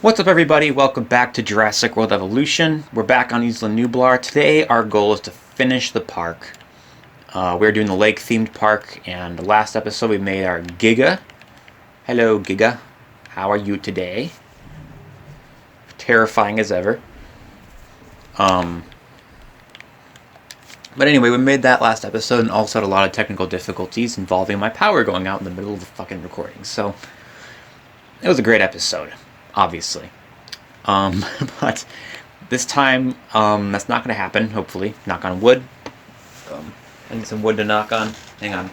What's up, everybody? Welcome back to Jurassic World Evolution. We're back on Isla Nublar. Today our goal is to finish the park. We're doing the lake-themed park, and the last episode we made our Giga. Hello, Giga. How are you today? Terrifying as ever. But anyway, we made that last episode and also had a lot of technical difficulties involving my power going out in the middle of the fucking recording. So, it was a great episode, obviously. But this time, that's not going to happen, hopefully. Knock on wood. I need some wood to knock on. Hang on.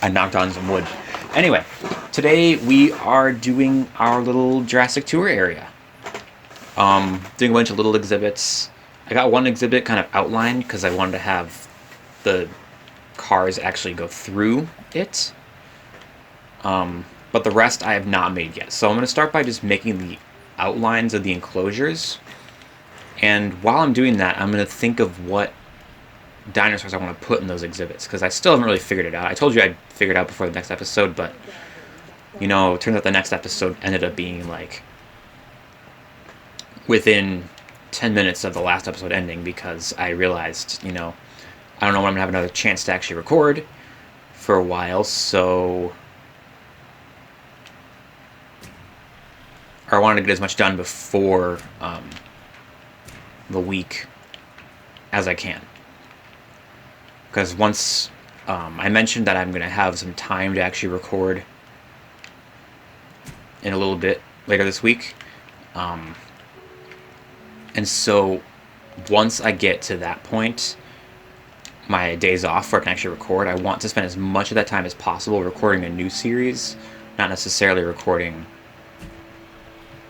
I knocked on some wood. Anyway, today we are doing our little Jurassic tour area. Doing a bunch of little exhibits. I got one exhibit kind of outlined because I wanted to have the cars actually go through it. But the rest I have not made yet. So I'm going to start by just making the outlines of the enclosures. And while I'm doing that, I'm going to think of what dinosaurs I want to put in those exhibits. Because I still haven't really figured it out. I told you I'd figure it out before the next episode, but, you know, it turns out the next episode ended up being, like, within 10 minutes of the last episode ending, because I realized, you know, I don't know when I'm going to have another chance to actually record for a while, so... or I wanted to get as much done before the week as I can. Because once I mentioned that I'm going to have some time to actually record in a little bit later this week. And so once I get to that point, my days off where I can actually record, I want to spend as much of that time as possible recording a new series, not necessarily recording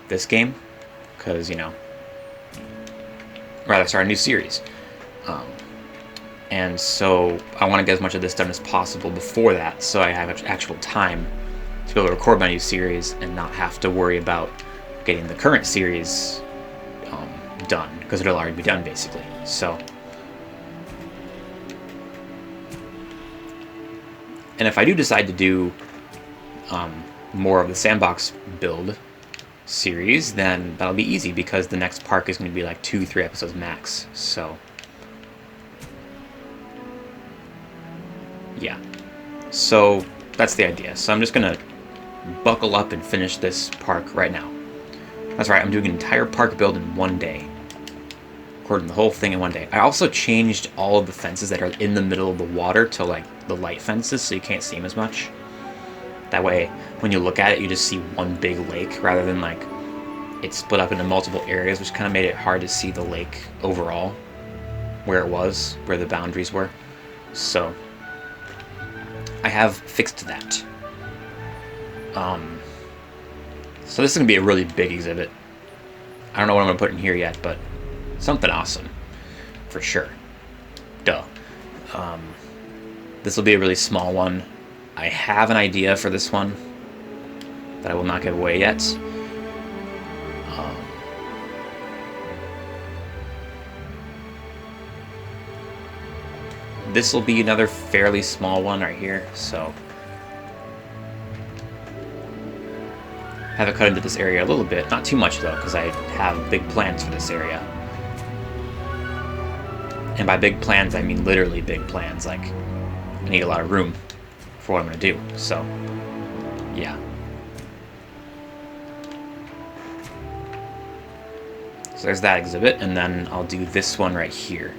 this game, because, you know, rather start a new series. And so I want to get as much of this done as possible before that, so I have actual time to be able to record my new series and not have to worry about getting the current series done, because it'll already be done, basically. So, and if I do decide to do more of the Sandbox build series, then that'll be easy, because the next park is going to be like 2-3 episodes max. So yeah, so that's the idea. So I'm just gonna buckle up and finish this park right now. That's right, I'm doing an entire park build in one day, recording the whole thing in one day. I also changed all of the fences that are in the middle of the water to like the light fences, so you can't see them as much. That way, when you look at it, you just see one big lake, rather than like it's split up into multiple areas, which kind of made it hard to see the lake overall, where it was, where the boundaries were. So I have fixed that. So this is going to be a really big exhibit. I don't know what I'm going to put in here yet, but something awesome, for sure. Duh. This will be a really small one. I have an idea for this one that I will not give away yet. This will be another fairly small one right here, so I have it cut into this area a little bit. Not too much, though, because I have big plans for this area. And by big plans, I mean literally big plans. Like, I need a lot of room for what I'm going to do, so yeah. So there's that exhibit, and then I'll do this one right here.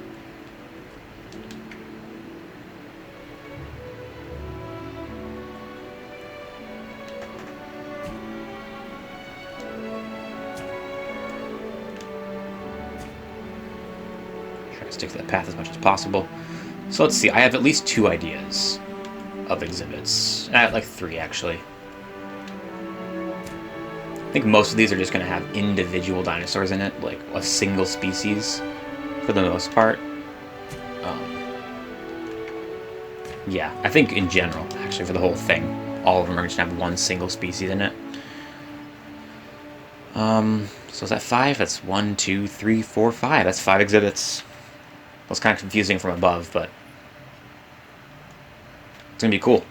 Try to stick to that path as much as possible. So let's see, I have at least 2 ideas of exhibits. Like 3, actually. I think most of these are just going to have individual dinosaurs in it, like a single species, for the most part. Yeah, I think in general, actually, for the whole thing, all of them are just going to have one single species in it. So is that 5? That's 1, 2, 3, 4, 5. That's 5 exhibits. It was kind of confusing from above, but it's going to be cool.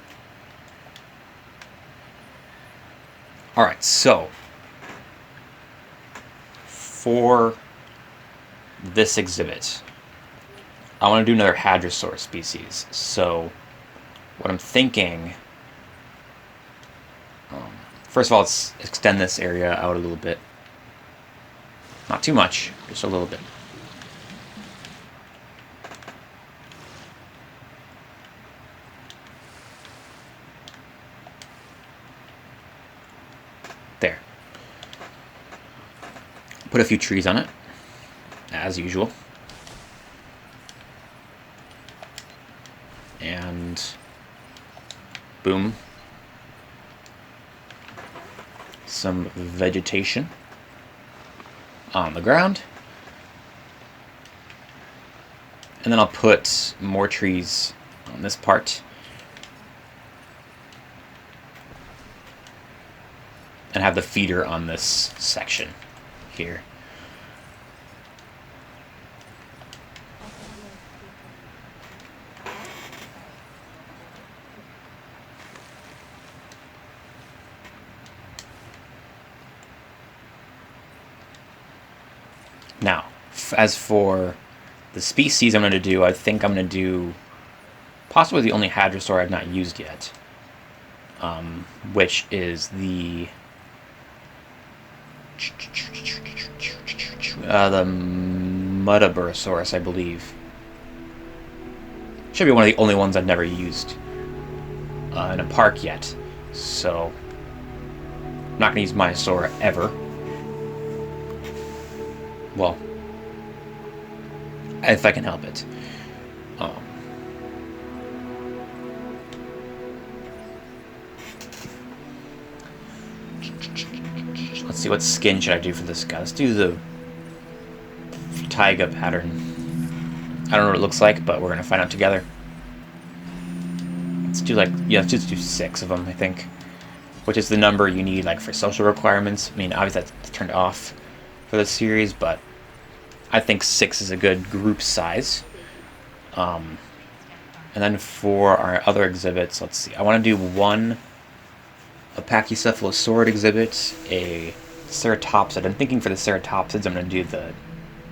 Alright, so for this exhibit, I want to do another hadrosaur species. So what I'm thinking, first of all, let's extend this area out a little bit. Not too much, just a little bit. There. Put a few trees on it, as usual. And boom. Some vegetation on the ground. And then I'll put more trees on this part. And have the feeder on this section here. Now, as for the species I'm going to do, I think I'm going to do possibly the only hadrosaur I've not used yet, which is the Muttaburrasaurus, I believe. Should be one of the only ones I've never used in a park yet, so I'm not going to use Myosaur ever. Well, if I can help it. Let's see, what skin should I do for this guy? Let's do the taiga pattern. I don't know what it looks like, but we're going to find out together. Let's do let's just do 6 of them, I think. Which is the number you need for social requirements. I mean, obviously that's turned off for this series, but I think 6 is a good group size. And then for our other exhibits, let's see. I want to do a Pachycephalosaurid exhibit, a Ceratopsid. I'm thinking for the Ceratopsids, I'm going to do the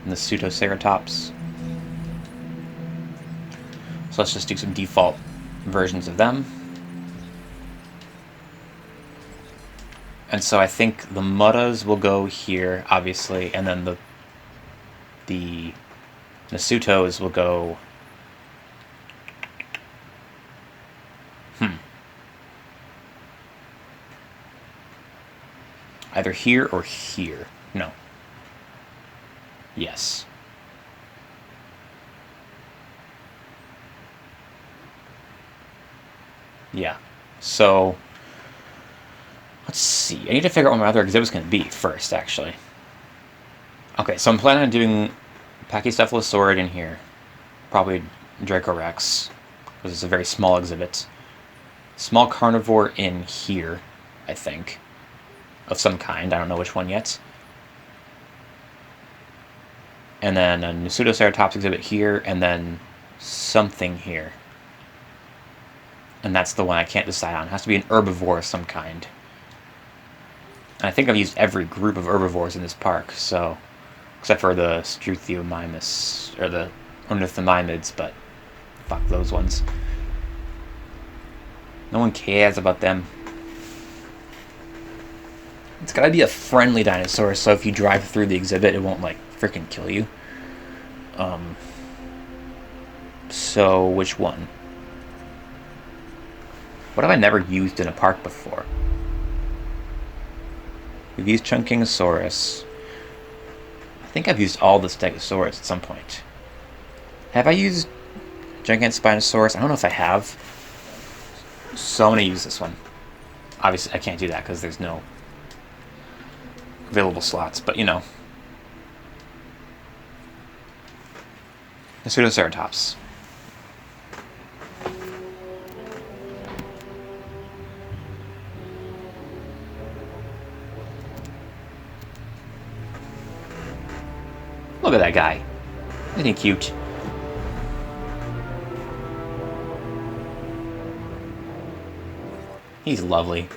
Pseudoceratops. So let's just do some default versions of them. And so I think the Muttas will go here, obviously, and then the Nasutos will go... Either here or here. No. Yes. Yeah. So, let's see. I need to figure out what my other exhibit's going to be first, actually. Okay, so I'm planning on doing Pachycephalosaurid in here. Probably Dracorex, because it's a very small exhibit. Small carnivore in here, I think. Of some kind. I don't know which one yet. And then a Pseudoceratops exhibit here, and then something here. And that's the one I can't decide on. It has to be an herbivore of some kind. And I think I've used every group of herbivores in this park, so... Except for the Struthiomimus, or the Ornithomimids, but... Fuck those ones. No one cares about them. It's gotta be a friendly dinosaur, so if you drive through the exhibit, it won't, freaking kill you. So, which one? What have I never used in a park before? We've used Chunkingosaurus. I think I've used all the Stegosaurus at some point. Have I used Gigantospinosaurus? I don't know if I have. So I'm going to use this one. Obviously, I can't do that because there's no available slots, but the Pseudoceratops. Look at that guy. Isn't he cute? He's lovely.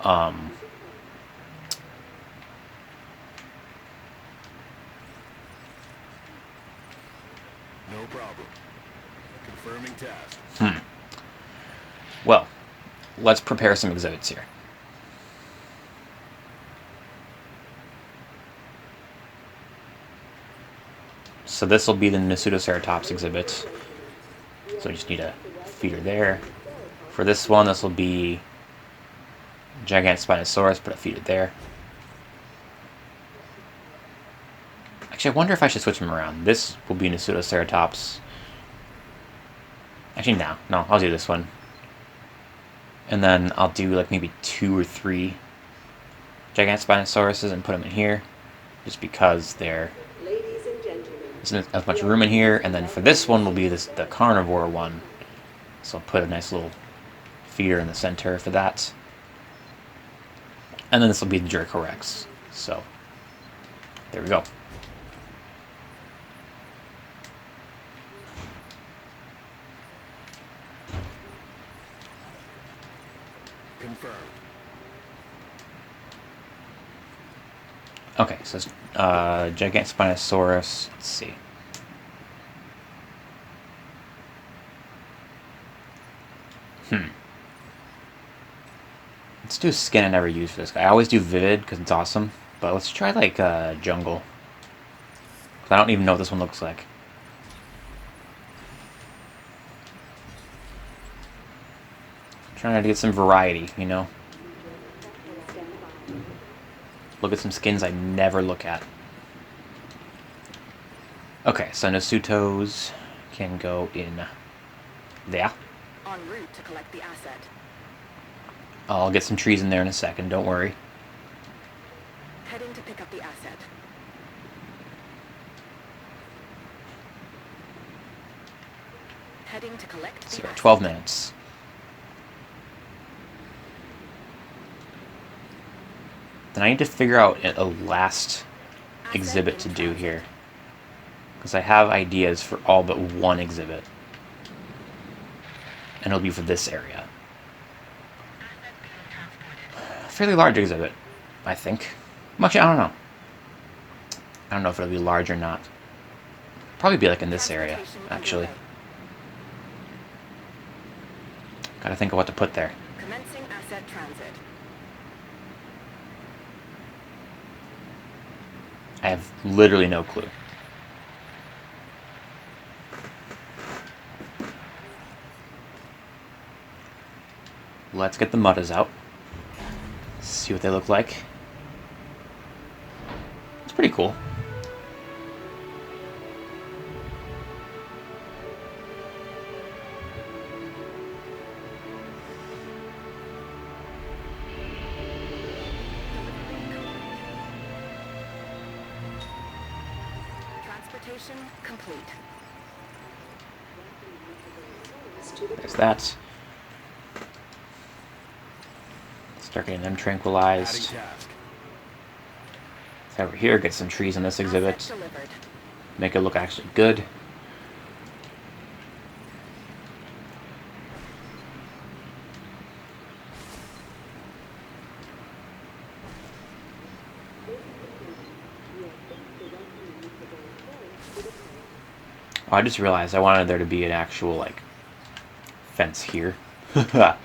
No problem. Confirming task. Well, let's prepare some exhibits here. So this will be the Pseudoceratops exhibit. So we just need a feeder there. For this one, this will be Gigantspinosaurus, put a feeder there. Actually, I wonder if I should switch them around. This will be Pseudoceratops. Actually, no, I'll do this one. And then I'll do like maybe 2 or 3 Gigantspinosauruses and put them in here, just because there isn't as much room in here. And then for this one will be the carnivore one. So I'll put a nice little feeder in the center for that. And then this will be the Jerkorex. So there we go. Confirmed. Okay, so it's Gigantspinosaurus. Let's see. Let's do skin I never use for this guy. I always do vivid because it's awesome. But let's try like jungle. I don't even know what this one looks like. I'm trying to get some variety, you know? Look at some skins I never look at. Okay, so Nasutos can go in there. En route to collect the asset. I'll get some trees in there in a second, don't worry. Heading to pick up the asset. Heading to collect So the we're at asset. 12 minutes. Then I need to figure out a last exhibit to do here, because I have ideas for all but one exhibit, and it'll be for this area. Fairly large exhibit, I think. Actually, I don't know. I don't know if it'll be large or not. Probably be like in this area, actually. Gotta think of what to put there. Commencing asset transit. I have literally no clue. Let's get the muddas out. See what they look like. It's pretty cool. Transportation complete. There's that. Start getting them tranquilized. Adding task. Over here, get some trees in this exhibit. Asset delivered. Make it look actually good. Oh, I just realized I wanted there to be an actual, like, fence here. I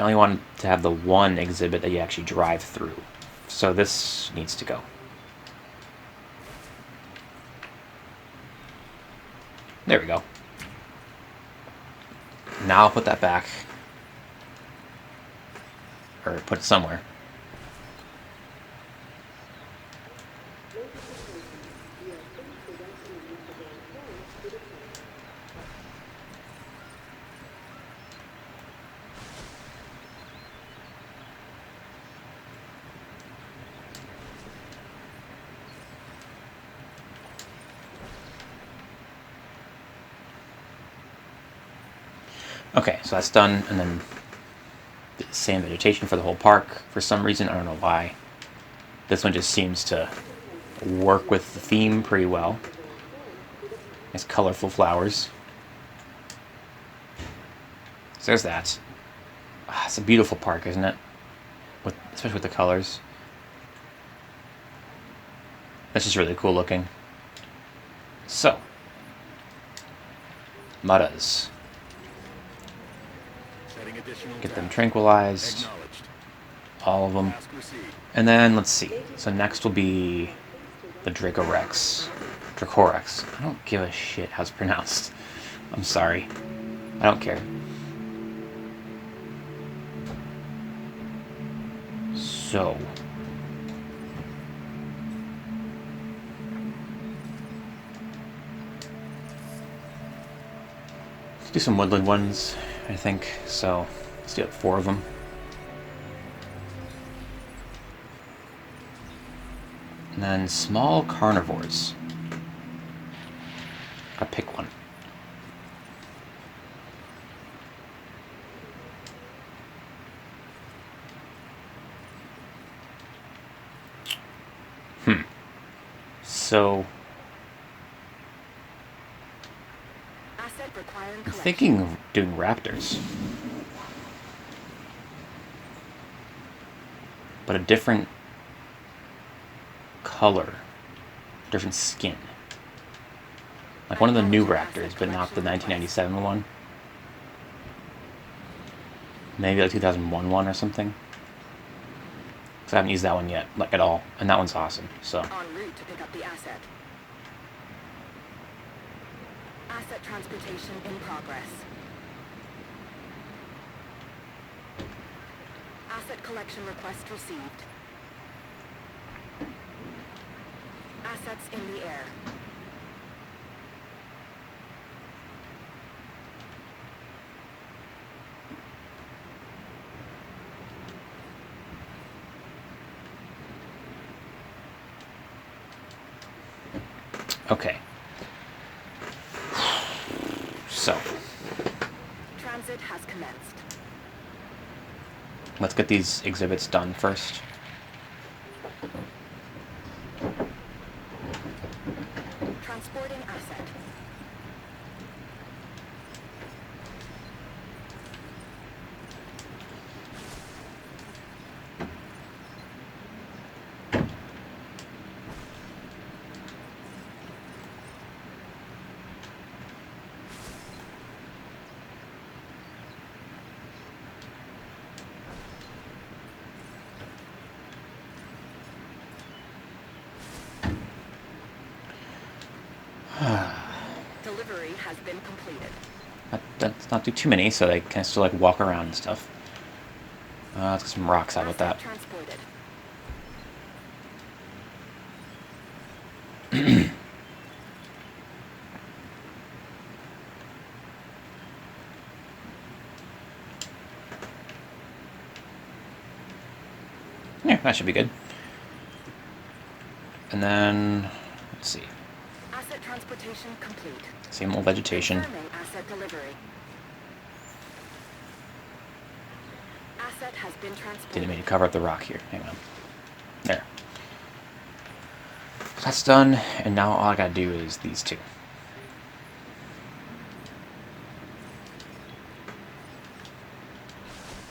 only want to have the one exhibit that you actually drive through. So this needs to go. There we go. Now I'll put that back. Or put it somewhere. Okay, so that's done, and then the same vegetation for the whole park. For some reason, I don't know why. This one just seems to work with the theme pretty well. Nice colorful flowers. So there's that. It's a beautiful park, isn't it? Especially with the colors. That's just really cool looking. So, Muddas. Setting additional Get them task. tranquilized. Acknowledged. All of them. Task received. And then, let's see. So next will be the Dracorex. Dracorex. I don't give a shit how it's pronounced. I'm sorry. I don't care. So. Let's do some woodland ones, I think. So, let's do 4 of them. And then small carnivores. Gotta pick one. So, Asset requiring I'm collection. thinking of doing raptors. But a different color. Different skin. Like one of the new raptors, but not the 1997 one. Maybe like 2001 one or something. Because I haven't used that one yet, like at all. And that one's awesome, so. En route to pick up the asset. Asset transportation in progress. Asset collection request received. Assets in the air. Okay. So, Transit has commenced. let's get these exhibits done first. Transporting asset. Delivery has been completed. Let's not do too many, so they can still like walk around and stuff. Let's get some rocks out with Asset that. transported. Yeah, that should be good. And then, let's see. Asset transportation complete. Same old vegetation. Confirming asset delivery. Asset has been transported. Didn't mean to cover up the rock here. Hang on. There. That's done, and now all I gotta do is these 2.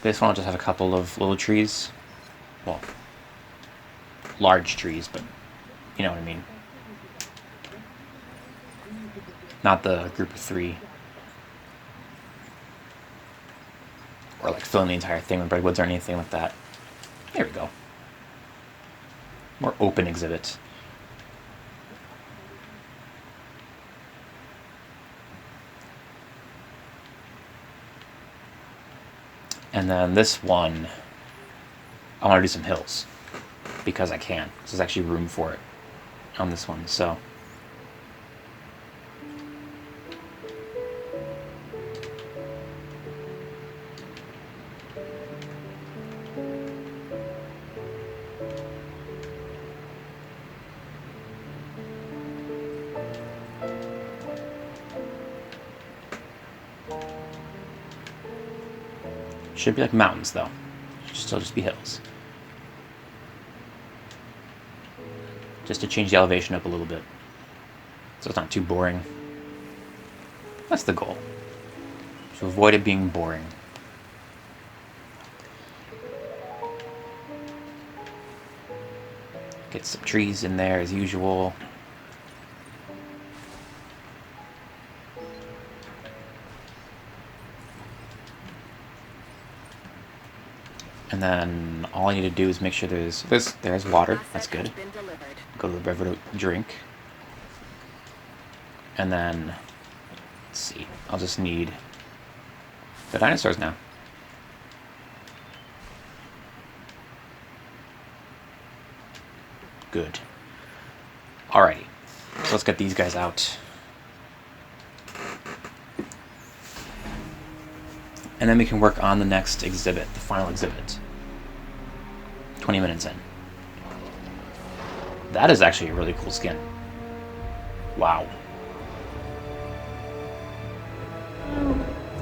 This one will just have a couple of little trees. Well, large trees, but you know what I mean. Not the group of 3. Or like filling the entire thing with redwoods or anything like that. There we go. More open exhibits. And then this one, I want to do some hills. Because I can. There's actually room for it on this one, so. Should be like mountains, though. Should still just be hills. Just to change the elevation up a little bit. So it's not too boring. That's the goal. To avoid it being boring. Get some trees in there as usual. And then all I need to do is make sure there's water. That's Asset has good. been delivered. Go to the river to drink. And then, let's see, I'll just need the dinosaurs now. Good. Alrighty, so let's get these guys out. And then we can work on the next exhibit, the final exhibit. 20 minutes in. That is actually a really cool skin. Wow.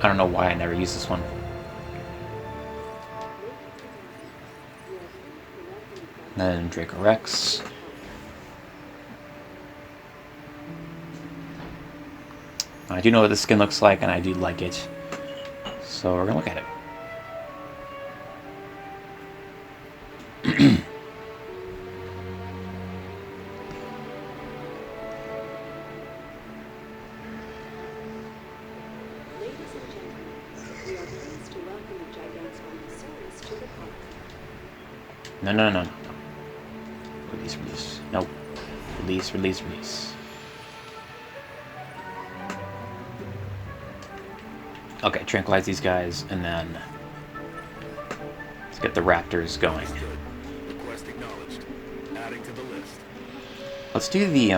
I don't know why I never used this one. Then Draco Rex. I do know what this skin looks like, and I do like it. So we're gonna look at it. Ladies and gentlemen, we are pleased to welcome the Gigantosauros to the park. No, no, no, no, no. Release, release. Nope. Release, release, release. Okay, tranquilize these guys, and then let's get the raptors going. Understood. Request acknowledged. Adding to the list. Let's do the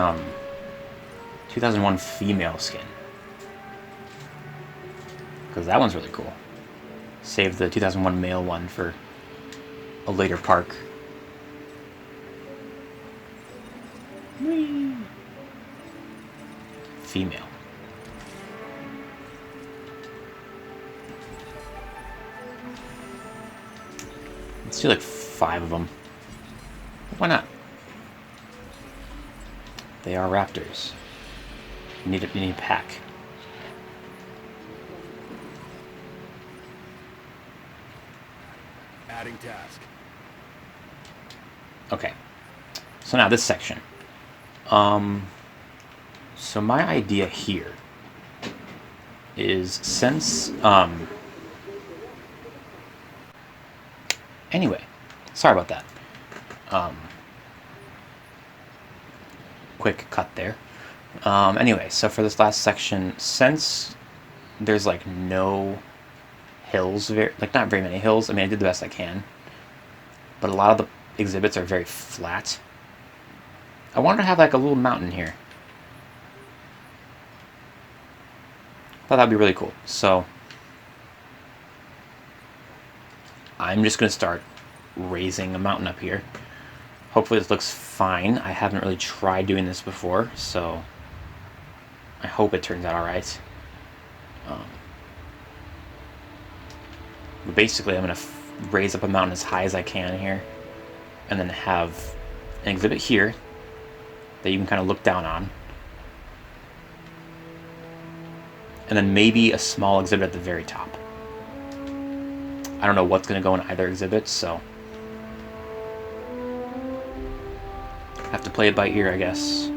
2001 female skin, because that one's really cool. Save the 2001 male one for a later park. Whee! Female. Let's do like 5 of them. Why not? They are raptors. You need a pack. Adding task. Okay. So now this section. So my idea here is since anyway, sorry about that. Quick cut there. Anyway, so for this last section, since there's like no hills, like not very many hills. I mean, I did the best I can, but a lot of the exhibits are very flat. I wanted to have like a little mountain here. Thought that'd be really cool. So I'm just gonna start raising a mountain up here. Hopefully this looks fine. I haven't really tried doing this before, so I hope it turns out alright. But basically I'm gonna raise up a mountain as high as I can here, and then have an exhibit here that you can kind of look down on, and then maybe a small exhibit at the very top. I don't know what's going to go in either exhibit, so I have to play it by ear, I guess.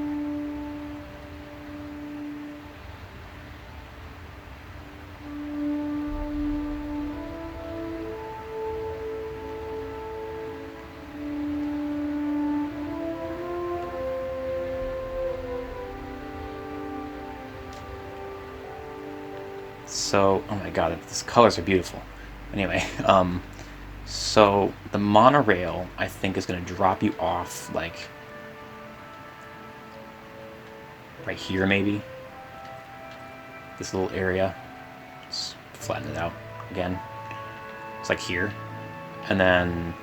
So, oh my god, these colors are beautiful. Anyway, so the monorail, I think, is going to drop you off, like, right here, maybe. This little area. Let's flatten it out again. It's like here. And then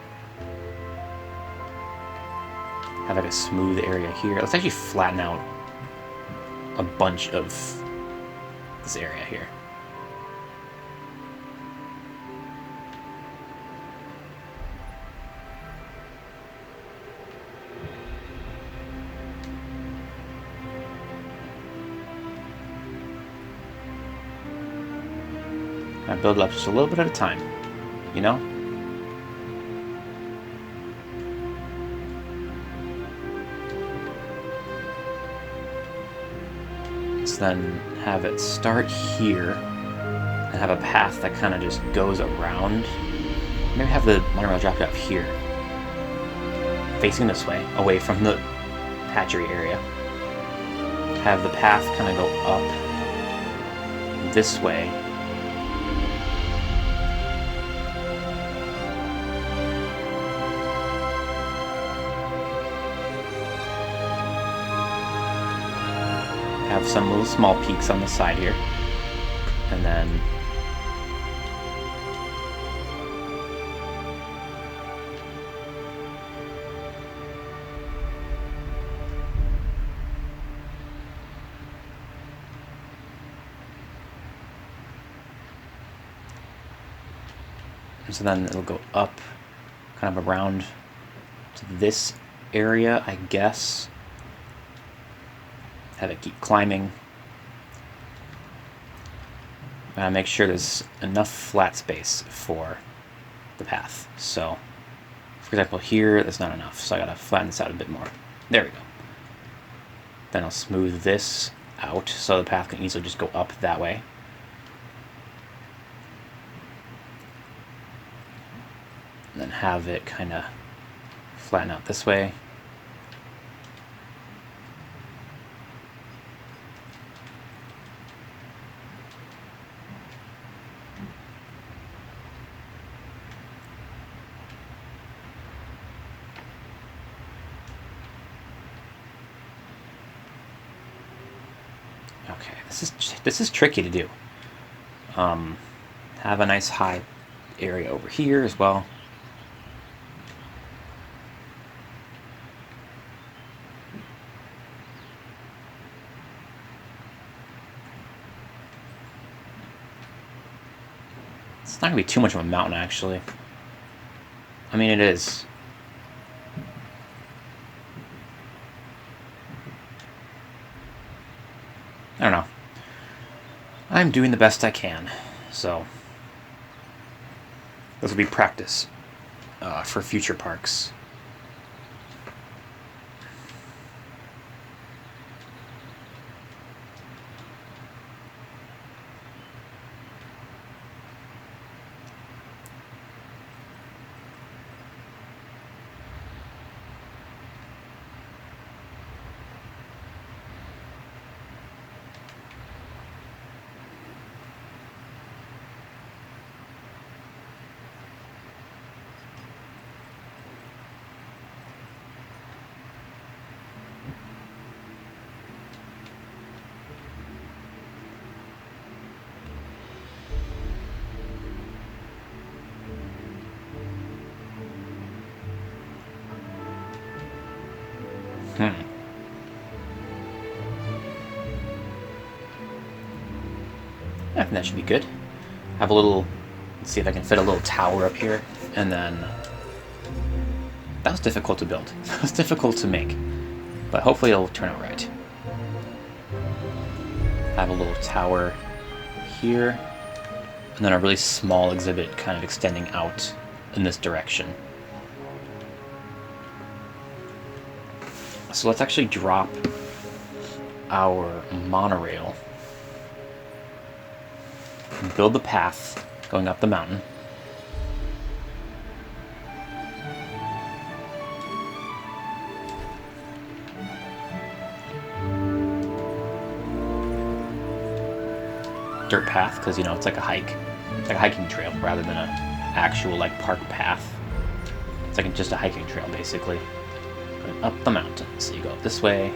have like a smooth area here. Let's actually flatten out a bunch of this area here. I build it up just a little bit at a time, you know? So then have it start here and have a path that kind of just goes around. Maybe have the monorail drop off here, facing this way, away from the hatchery area. Have the path kind of go up this way. Have some little small peaks on the side here. And then it'll go up kind of around to this area, I guess. Have it keep climbing. Make sure there's enough flat space for the path. So, for example, here there's not enough, so I gotta flatten this out a bit more. There we go. Then I'll smooth this out so the path can easily just go up that way. And then have it kind of flatten out this way. Okay, this is tricky to do. Have a nice high area over here as well. It's not gonna be too much of a mountain, actually. I mean, it is. I don't know. I'm doing the best I can, so this will be practice for future parks. I think that should be good. Have a little, let's see if I can fit a little tower up here, and then, that was difficult to build. That was difficult to make, but hopefully it'll turn out right. Have a little tower here, and then a really small exhibit kind of extending out in this direction. So let's actually drop our monorail and build the path going up the mountain. Dirt path, because you know it's like a hike. It's like a hiking trail rather than an actual like park path. It's like just a hiking trail basically. Going up the mountain. So you go up this way.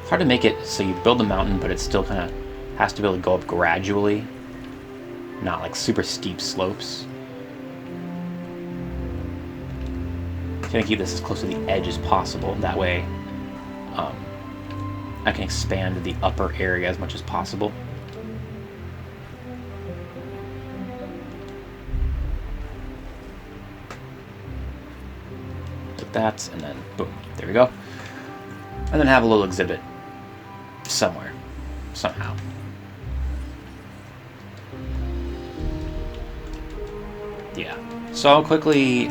It's hard to make it so you build the mountain, but it still kind of has to be able to go up gradually, not like super steep slopes. I'm trying to keep this as close to the edge as possible. That way, I can expand the upper area as much as possible. Like that, and then boom, there we go. And then have a little exhibit somewhere, somehow. Yeah, so I'll quickly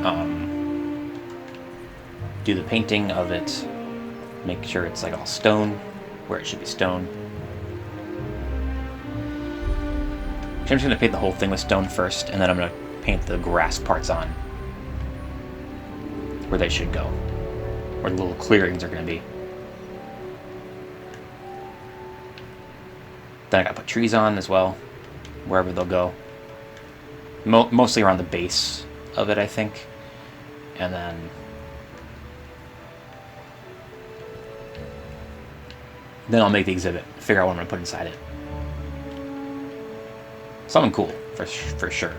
do the painting of it, make sure it's like all stone, where it should be stone. I'm just going to paint the whole thing with stone first, and then I'm going to paint the grass parts on where they should go, where the little clearings are going to be. Then I got to put trees on as well, wherever they'll go. Mostly around the base of it, I think. And then I'll make the exhibit, figure out what I'm going to put inside it. Something cool, for sure.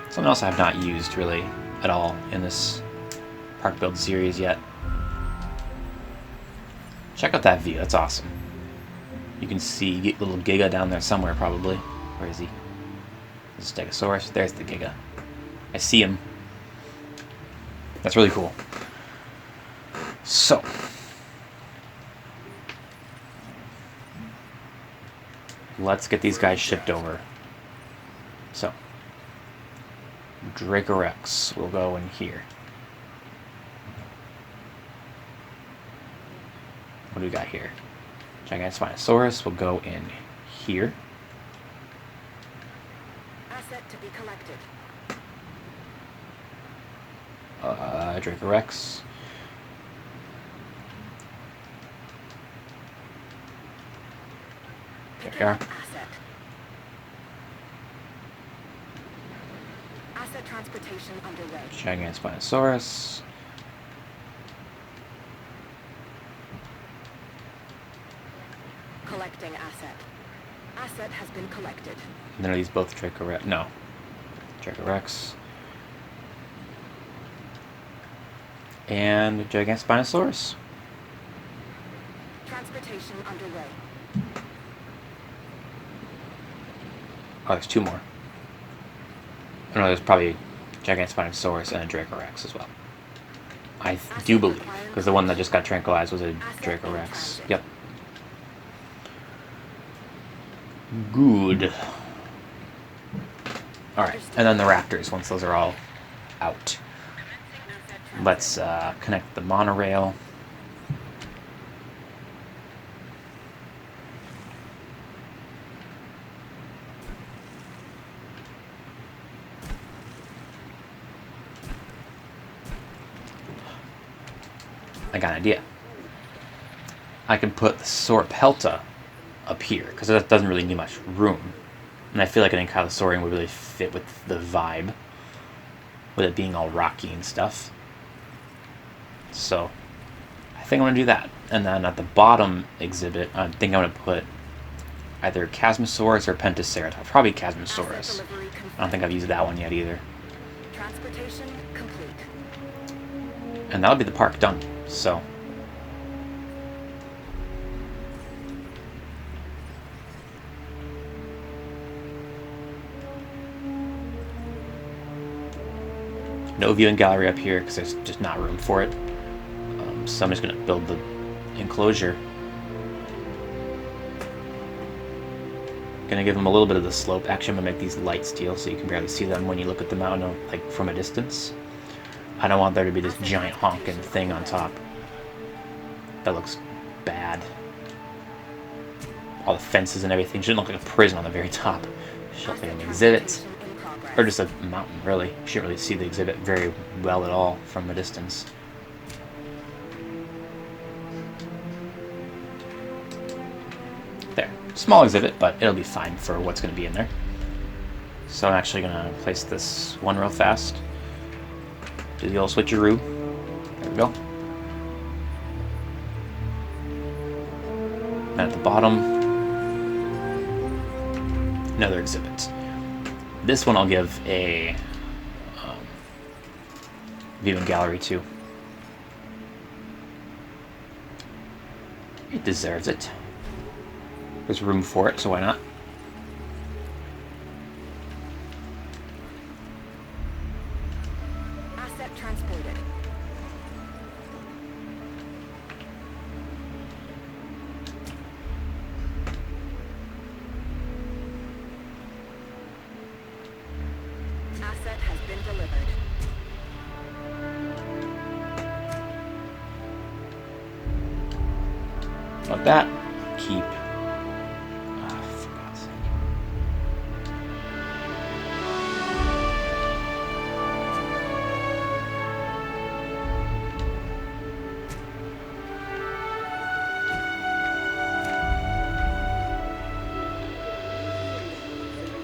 Something else I have not used really at all in this park build series yet. Check out that view, that's awesome. You can see little Giga down there somewhere probably. Where is he? There's a Stegosaurus. There's the Giga. I see him. That's really cool. So. Let's get these guys shipped over. So. Dracorex will go in here. What do we got here? Spinosaurus will go in here. Asset to be collected. Dracorex. There we are. Asset. Asset transportation underway. Giant Spinosaurus. Collecting asset. Asset has been collected. And then are these both Dracorex? No. Dracorex. And Giant Spinosaurus. Transportation underway. Oh, there's two more. Oh, no, there's probably Giant Spinosaurus and a Dracorex as well. I do believe, because the one that just got tranquilized was a Dracorex. Yep. Good. Alright, and then the Raptors, once those are all out. Let's connect the monorail. I got an idea. I can put the Sauropelta up here, because that doesn't really need much room. And I feel like an Ankylosaurian would really fit with the vibe, with it being all rocky and stuff. So, I think I'm going to do that. And then at the bottom exhibit, I think I'm going to put either Chasmosaurus or Pentaceratops. Probably Chasmosaurus. I don't think I've used that one yet either. Transportation complete. And that'll be the park done. So. No viewing gallery up here because there's just not room for it. So I'm just going to build the enclosure. Going to give them a little bit of the slope. Actually, I'm going to make these light steel so you can barely see them when you look at the mountain, like from a distance. I don't want there to be this giant honking thing on top. That looks bad. All the fences and everything shouldn't look like a prison on the very top. It should look like an exhibit. Or just a mountain, really. You shouldn't really see the exhibit very well at all from a distance. There. Small exhibit, but it'll be fine for what's going to be in there. So I'm actually going to place this one real fast. Do the old switcheroo. There we go. And at the bottom, another exhibit. This one I'll give a viewing gallery to. It deserves it. There's room for it, so why not? Asset transported. that. Keep. For God's sake.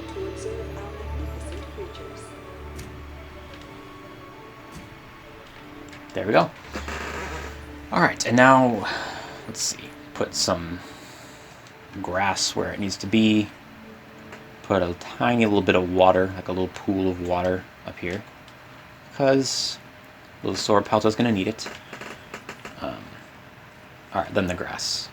To observe our magnificent creatures. There we go. Alright, and now, let's see, put some grass where it needs to be. Put a tiny little bit of water, like a little pool of water up here. Because little Sauropelta is going to need it. Alright, then the grass.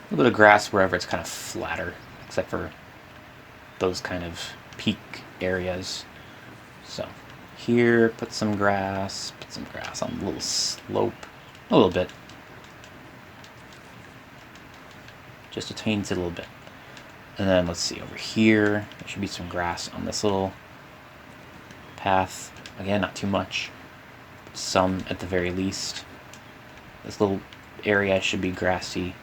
A little bit of grass wherever it's kind of flatter, except for those kind of peak areas. So here, put some grass on a little slope, a little bit. Just a tiny little bit. And then let's see, over here, there should be some grass on this little path. Again, not too much. Some at the very least. This little area should be grassy.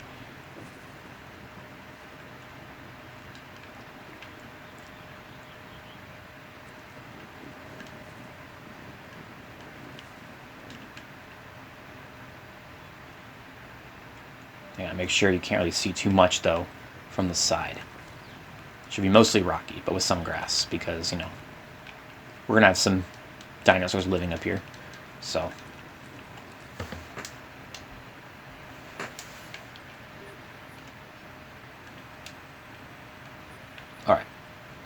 Yeah, make sure you can't really see too much though from the side. It should be mostly rocky, but with some grass because, you know, we're gonna have some dinosaurs living up here. So alright.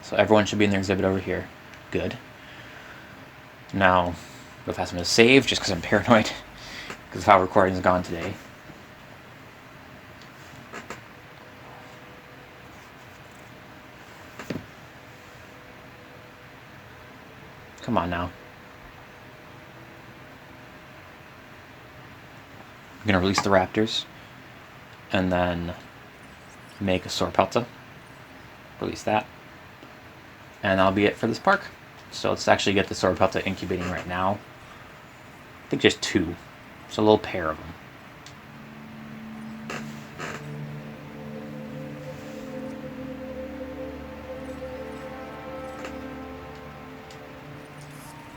So everyone should be in their exhibit over here. Good. Now, real fast I'm gonna save just because I'm paranoid because of how recording's gone today. Come on now. I'm going to release the raptors. And then make a Sauropelta. Release that. And that'll be it for this park. So let's actually get the Sauropelta incubating right now. I think just 2. So a little pair of them.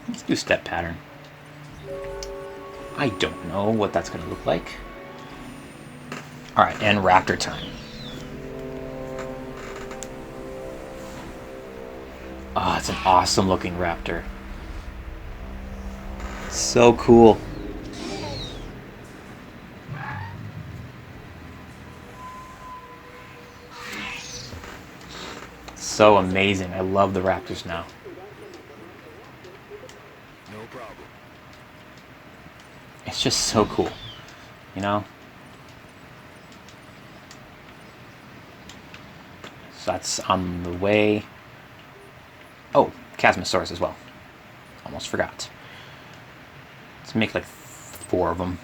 Let's do step pattern. I don't know what that's going to look like. Alright, and raptor time. Oh, it's an awesome looking raptor. So cool. So amazing. I love the raptors now. No problem. It's just so cool, you know? So that's on the way. Oh, Chasmosaurus as well. Almost forgot. Let's make like 4 of them.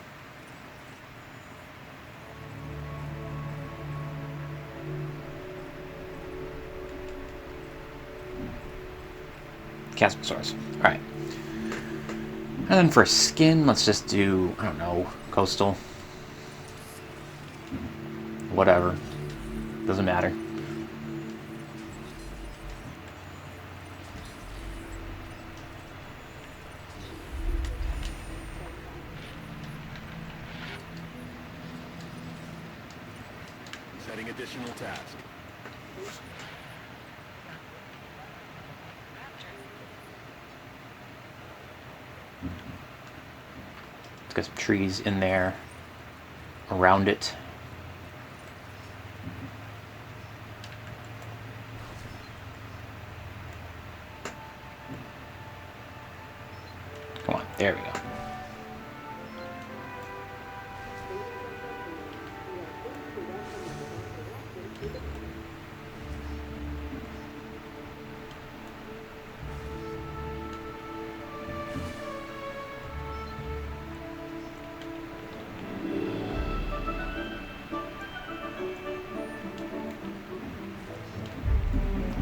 Chasmosaurus. Alright. And then for skin, let's just do, I don't know, coastal. Whatever. Doesn't matter. Setting additional task. Let's get some trees in there around it. Come on, there we go.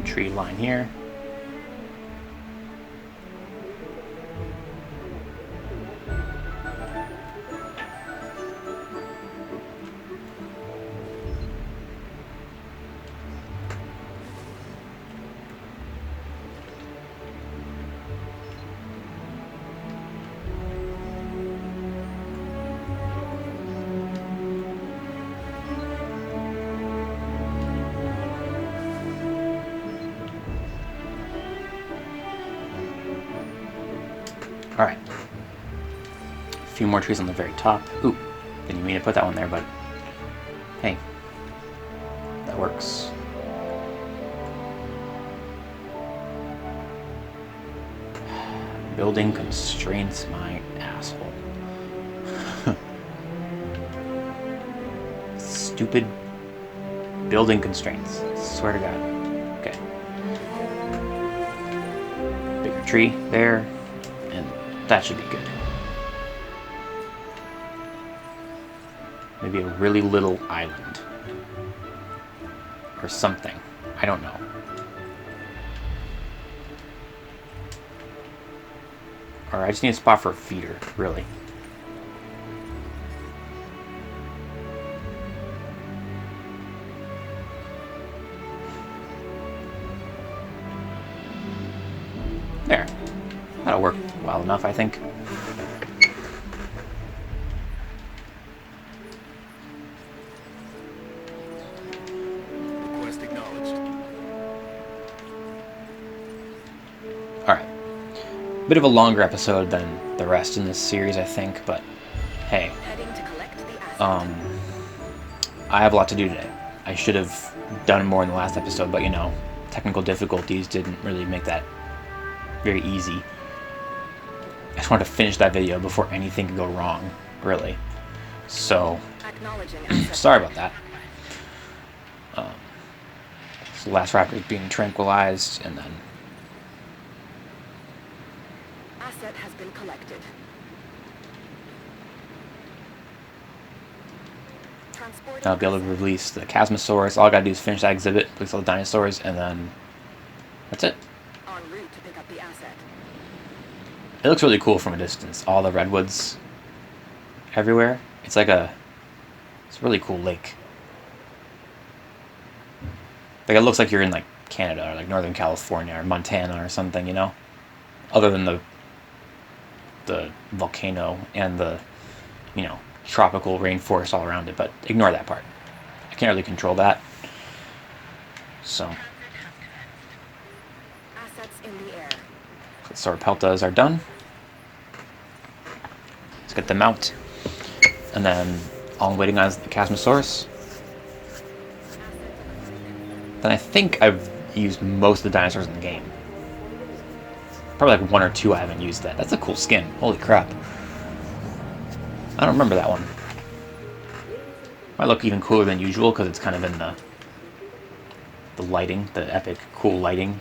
tree line here. Alright. A few more trees on the very top. Ooh, didn't mean to put that one there, but hey, that works. Building constraints my asshole. Stupid building constraints. Swear to God. Okay. Bigger tree there. That should be good. Maybe a really little island. Or something. I don't know. Or I just need a spot for a feeder, really. There. That'll work well enough, I think. Request acknowledged. Alright. Bit of a longer episode than the rest in this series, I think, but hey. Heading to collect the asset. I have a lot to do today. I should have done more in the last episode, but you know, technical difficulties didn't really make that very easy. I just wanted to finish that video before anything could go wrong, really. So, Acknowledging asset. sorry about that. So the last raptor is being tranquilized, and then Asset has been collected. Transporting I'll be able to release the Chasmosaurus. All I gotta do is finish that exhibit, release all the dinosaurs, and then that's it. en route to pick up the asset. It looks really cool from a distance. All the redwoods everywhere. It's like it's a really cool lake. Like it looks like you're in like Canada or like Northern California or Montana or something, you know? Other than the volcano and the, you know, tropical rainforest all around it, but ignore that part. I can't really control that. So, Assets in the air. Sauropeltas are done. Let's get them out. And then all I'm waiting on is the Chasmosaurus. Then I think I've used most of the dinosaurs in the game. Probably like one or two I haven't used that. That's a cool skin. Holy crap. I don't remember that one. Might look even cooler than usual because it's kind of in the lighting, the epic cool lighting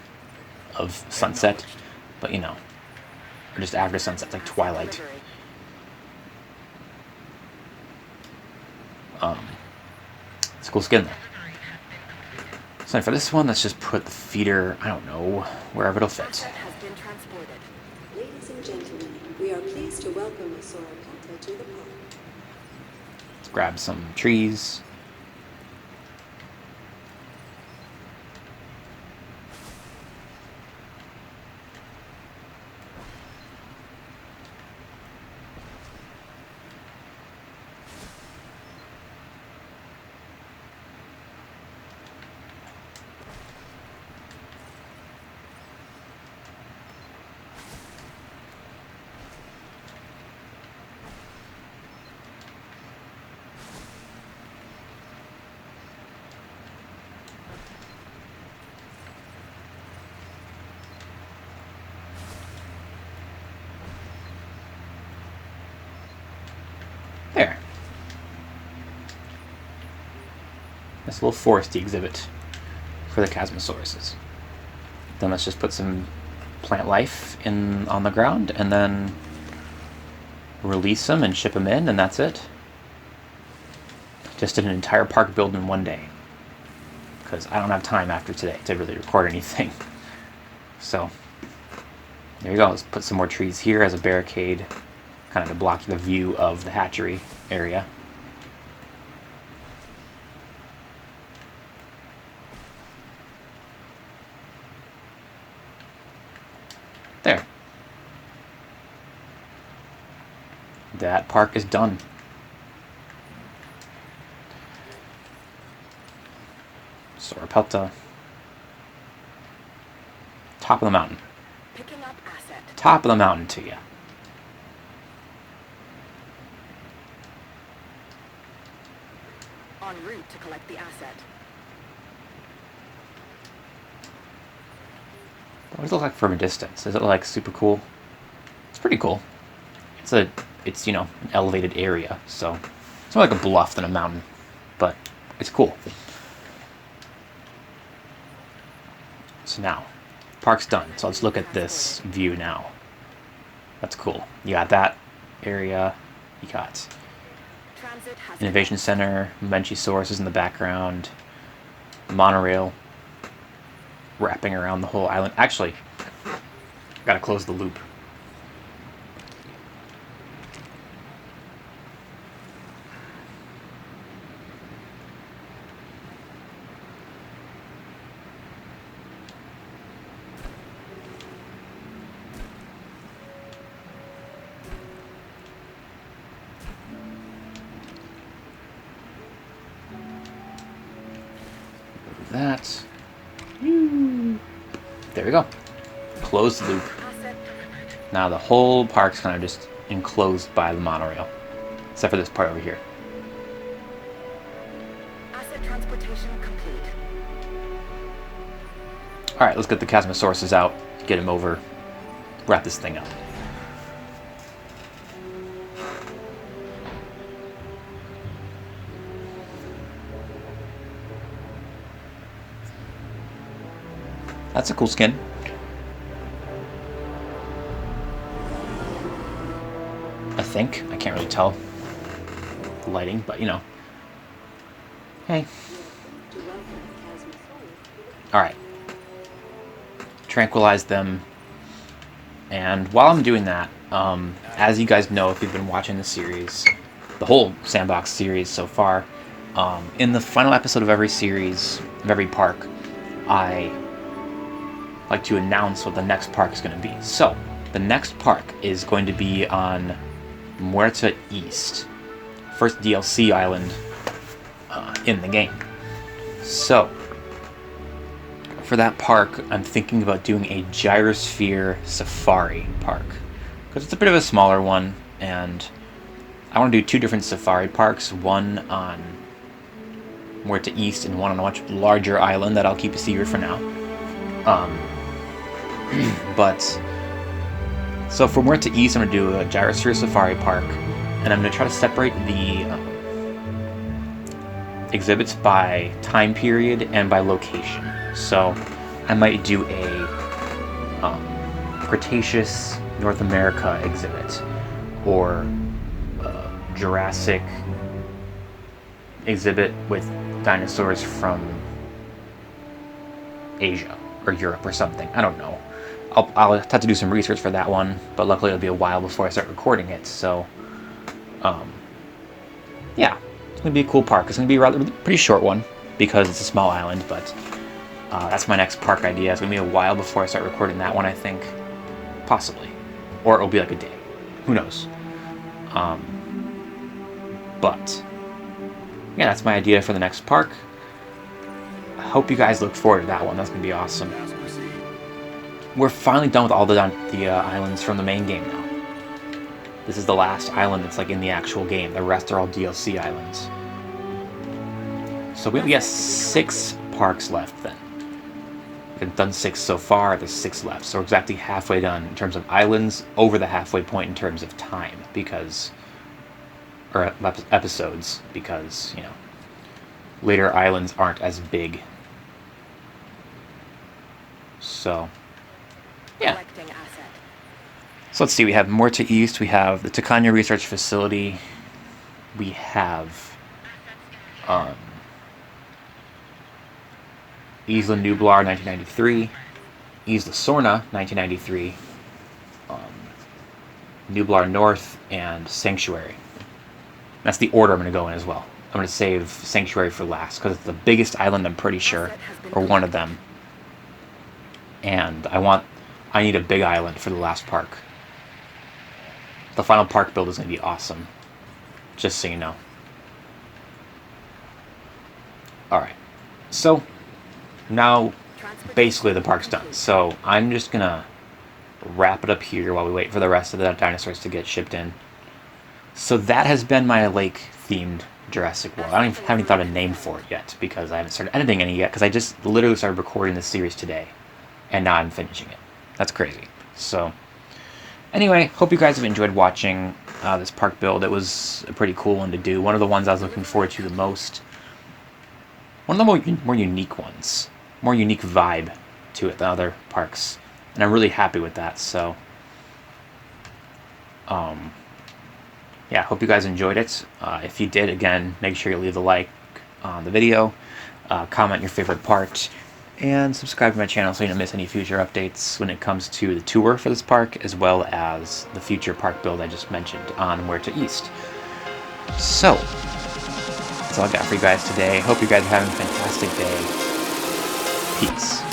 of sunset. But you know, or just after sunset, like twilight. Delivery. It's a cool skin though. So for this one, let's just put the feeder, I don't know, wherever it'll fit. Asset has been transported. Ladies and gentlemen, we are pleased to welcome the Sauropelta to the park. Let's grab some trees. There. This little foresty exhibit for the Chasmosauruses. Then let's just put some plant life in on the ground and then release them and ship them in, and that's it. Just did an entire park build in one day. because I don't have time after today to really record anything. So there you go. Let's put some more trees here as a barricade, kind of to block the view of the hatchery area. There. That park is done. So we're about to top of the mountain. Picking up asset. Top of the mountain to you. En route to collect the asset. What does it look like from a distance? Does it look like super cool? It's pretty cool. It's you know, an elevated area, so it's more like a bluff than a mountain, but it's cool. So now, park's done. So let's look at this view now. That's cool. You got that area. You got Transit has Innovation Center, Menchiesaurus is in the background, monorail wrapping around the whole island. Actually, gotta close the loop. That. There we go. Close the loop. asset. Now the whole park's kind of just enclosed by the monorail, except for this part over here. Asset transportation complete. All right, let's get the Chasmosauruses out, get him over, wrap this thing up. That's a cool skin. I think. I can't really tell the lighting, but you know. Hey. To welcome Chasmosaurus. Alright. Tranquilize them. And while I'm doing that, as you guys know, if you've been watching the series, the whole Sandbox series so far, in the final episode of every series, of every park, I like to announce what the next park is going to be. So, the next park is going to be on Muerta East, first DLC island in the game. So, for that park, I'm thinking about doing a gyrosphere safari park, because it's a bit of a smaller one, and I want to do two different safari parks, one on Muerta East and one on a much larger island that I'll keep a secret for now. But so for Muerta East, I'm going to do a gyrosphere safari park, and I'm going to try to separate the exhibits by time period and by location. So I might do a Cretaceous North America exhibit, or a Jurassic exhibit with dinosaurs from Asia or Europe or something. I don't know. I'll have to do some research for that one, but luckily it'll be a while before I start recording it, so yeah, it's going to be a cool park. It's going to be a pretty short one because it's a small island, but that's my next park idea. It's going to be a while before I start recording that one, I think. Possibly. Or it'll be like a day. Who knows? But yeah, that's my idea for the next park. I hope you guys look forward to that one. That's going to be awesome. As proceed. We're finally done with all the islands from the main game now. This is the last island that's like in the actual game. The rest are all DLC islands. So we have 6 parks left then. We've done 6 so far, there's 6 left. So we're exactly halfway done in terms of islands, over the halfway point in terms of time, because, or episodes, because, you know, later islands aren't as big. So, yeah. Collecting asset. So let's see, we have Muerta East, we have the Tacana Research Facility, we have Isla Nublar, 1993. Isla Sorna, 1993. Nublar North, and Sanctuary. That's the order I'm going to go in as well. I'm going to save Sanctuary for last, because it's the biggest island, I'm pretty sure, or one of them. And I need a big island for the last park. The final park build is going to be awesome. Just so you know. Alright. So, now, basically the park's done. So, I'm just going to wrap it up here while we wait for the rest of the dinosaurs to get shipped in. So that has been my lake-themed Jurassic World. I haven't even thought of a name for it yet, because I haven't started editing any yet, because I just literally started recording this series today. And now I'm finishing it. That's crazy. So, anyway, hope you guys have enjoyed watching this park build. It was a pretty cool one to do. One of the ones I was looking forward to the most. One of the more unique ones. More unique vibe to it than other parks. And I'm really happy with that, so... yeah, hope you guys enjoyed it. If you did, again, make sure you leave a like on the video. Comment your favorite part. And subscribe to my channel so you don't miss any future updates when it comes to the tour for this park, as well as the future park build I just mentioned on Where to East. So, that's all I got for you guys today. Hope you guys are having a fantastic day. Peace.